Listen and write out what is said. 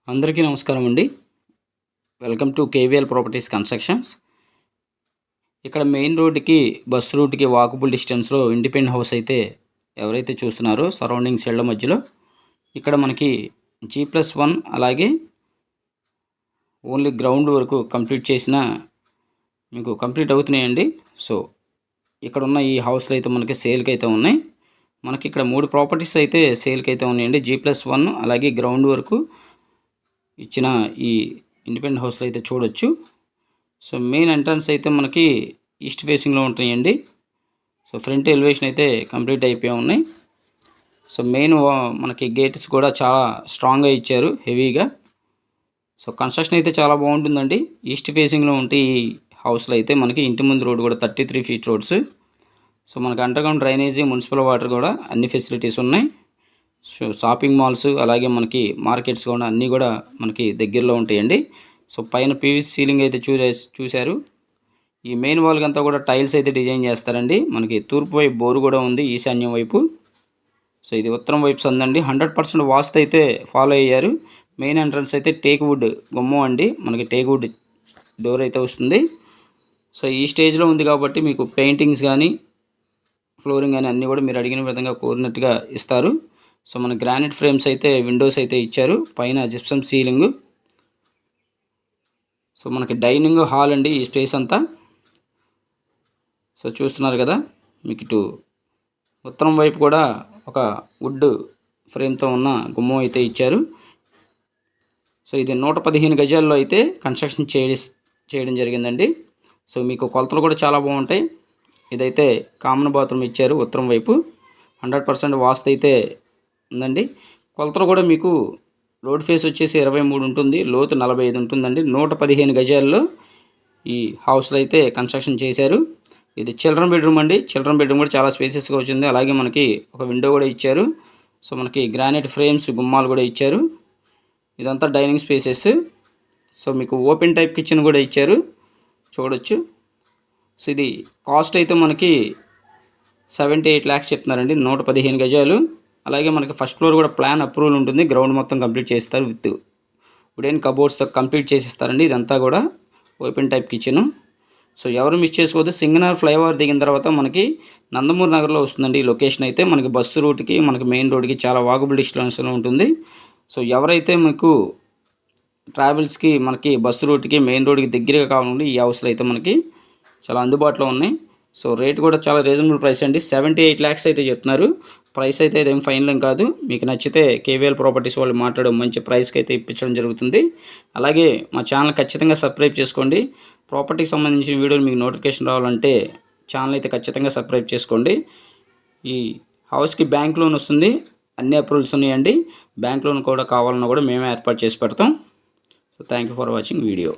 అందరికీ నమస్కారం అండి. Welcome to KVL properties constructions. ఇక్కడ మెయిన్ రోడ్డుకి బస్ రూట్కి వాకబుల్ డిస్టెన్స్లో ఇండిపెండెంట్ హౌస్ అయితే ఎవరైతే చూస్తున్నారో సరౌండింగ్స్ ఇళ్ల మధ్యలో ఇక్కడ మనకి G+1 అలాగే ఓన్లీ గ్రౌండ్ వరకు కంప్లీట్ చేసిన మీకు కంప్లీట్ అవుతున్నాయండి. సో ఇక్కడ ఉన్న ఈ హౌస్లు అయితే మనకి సేల్కి అయితే ఉన్నాయి. మనకి ఇక్కడ 3 ప్రాపర్టీస్ అయితే సేల్కి అయితే ఉన్నాయండి. G+1 అలాగే గ్రౌండ్ వరకు ఇచ్చిన ఈ ఇండిపెండెంట్ హౌస్లో అయితే చూడొచ్చు. సో మెయిన్ ఎంట్రన్స్ అయితే మనకి ఈస్ట్ ఫేసింగ్లో ఉంటాయండి. సో ఫ్రంట్ ఎలివేషన్ అయితే కంప్లీట్ అయిపోయి ఉన్నాయి. సో మెయిన్ మనకి గేట్స్ కూడా చాలా స్ట్రాంగ్గా ఇచ్చారు, హెవీగా. సో కన్స్ట్రక్షన్ అయితే చాలా బాగుంటుందండి. ఈస్ట్ ఫేసింగ్లో ఉంటే ఈ హౌస్లో అయితే మనకి ఇంటి ముందు రోడ్ కూడా 33 ఫీట్ రోడ్స్. సో మనకి అండర్గ్రౌండ్ డ్రైనేజీ, మున్సిపల్ వాటర్ కూడా అన్ని ఫెసిలిటీస్ ఉన్నాయి. సో షాపింగ్ మాల్స్ అలాగే మనకి మార్కెట్స్ కూడా అన్నీ కూడా మనకి దగ్గరలో ఉంటాయండి. సో పైన పీవీసీ సీలింగ్ అయితే చూశారు. ఈ మెయిన్ వాల్కి అంతా కూడా టైల్స్ అయితే డిజైన్ చేస్తారండి. మనకి తూర్పు వైపు బోరు కూడా ఉంది, ఈశాన్యం వైపు. సో ఇది ఉత్తరం వైపు సందండి. 100% వాస్తు అయితే ఫాలో అయ్యారు. మెయిన్ ఎంట్రన్స్ అయితే టేక్ వుడ్ గుమ్మం అండి. మనకి టేక్ వుడ్ డోర్ అయితే వస్తుంది. సో ఈ స్టేజ్లో ఉంది కాబట్టి మీకు పెయింటింగ్స్ కానీ ఫ్లోరింగ్ కానీ అన్నీ కూడా మీరు అడిగిన విధంగా కోరినట్టుగా ఇస్తారు. సో మన గ్రానైట్ ఫ్రేమ్స్ అయితే విండోస్ అయితే ఇచ్చారు, పైన జిప్సమ్ సీలింగ్. సో మనకి డైనింగ్ హాల్ అండి ఈ స్పేస్ అంతా. సో చూస్తున్నారు కదా, మీకు ఇటు ఉత్తరం వైపు కూడా ఒక వుడ్ ఫ్రేమ్తో ఉన్న గుమ్మం అయితే ఇచ్చారు. సో ఇది 115 గజాల్లో అయితే కన్స్ట్రక్షన్ చేయడం జరిగిందండి. సో మీకు కొలతలు కూడా చాలా బాగుంటాయి. ఇదైతే కామన్ బాత్రూమ్ ఇచ్చారు ఉత్తరం వైపు. 100% వాస్తు అయితే ఉందండి. కొలతలు కూడా మీకు రోడ్ ఫేస్ వచ్చేసి 23 ఉంటుంది, లోతు 45 ఉంటుందండి. 115 గజాల్లో ఈ హౌస్లో అయితే కన్స్ట్రక్షన్ చేశారు. ఇది చిల్డ్రన్ బెడ్రూమ్ అండి. చిల్డ్రన్ బెడ్రూమ్ కూడా చాలా స్పేసెస్గా వచ్చింది. అలాగే మనకి ఒక విండో కూడా ఇచ్చారు. సో మనకి గ్రానైట్ ఫ్రేమ్స్, గుమ్మాలు కూడా ఇచ్చారు. ఇదంతా డైనింగ్ స్పేసెస్. సో మీకు ఓపెన్ టైప్ కిచెన్ కూడా ఇచ్చారు, చూడొచ్చు. సో ఇది కాస్ట్ అయితే మనకి 78 lakhs చెప్తున్నారండి, 115 గజాలు. అలాగే మనకి ఫస్ట్ ఫ్లోర్ కూడా ప్లాన్ అప్రూవల్ ఉంటుంది. గ్రౌండ్ మొత్తం కంప్లీట్ చేస్తారు, విత్ వుడెన్ కబోర్డ్స్తో కంప్లీట్ చేసిస్తారండి. ఇదంతా కూడా ఓపెన్ టైప్ కిచెను. సో ఎవరు మిస్ చేసుకోవద్దు. సింగనగర్ ఫ్లైఓవర్ దిగిన తర్వాత మనకి నందమూరి నగర్లో వస్తుందండి ఈ లొకేషన్ అయితే. మనకి బస్సు రూట్కి, మనకి మెయిన్ రోడ్కి చాలా వాకబుల్ డిస్టెన్స్లో ఉంటుంది. సో ఎవరైతే మీకు ట్రావెల్స్కి, మనకి బస్సు రూట్కి, మెయిన్ రోడ్కి దగ్గరగా కావాలండి, ఈ హౌస్లో అయితే మనకి చాలా అందుబాటులో ఉన్నాయి. సో రేట్ కూడా చాలా రీజనబుల్ ప్రైస్ అండి. 78 lakhs అయితే చెప్తున్నారు. ప్రైస్ అయితే ఇదేం ఫైనల్ కాదు. మీకు నచ్చితే కేవీఎల్ ప్రాపర్టీస్ వాళ్ళు మాట్లాడే మంచి ప్రైస్కి అయితే ఇప్పించడం జరుగుతుంది. అలాగే మా ఛానల్ ఖచ్చితంగా సబ్స్క్రైబ్ చేసుకోండి. ప్రాపర్టీకి సంబంధించిన వీడియోలు మీకు నోటిఫికేషన్ రావాలంటే ఛానల్ అయితే ఖచ్చితంగా సబ్స్క్రైబ్ చేసుకోండి. ఈ హౌస్కి బ్యాంక్ లోన్ వస్తుంది, అన్ని అప్రూవల్స్ ఉన్నాయండి. బ్యాంక్ లోన్ కూడా కావాలన్నా కూడా మేమే ఏర్పాటు చేసి పెడతాం. So thank you for watching video.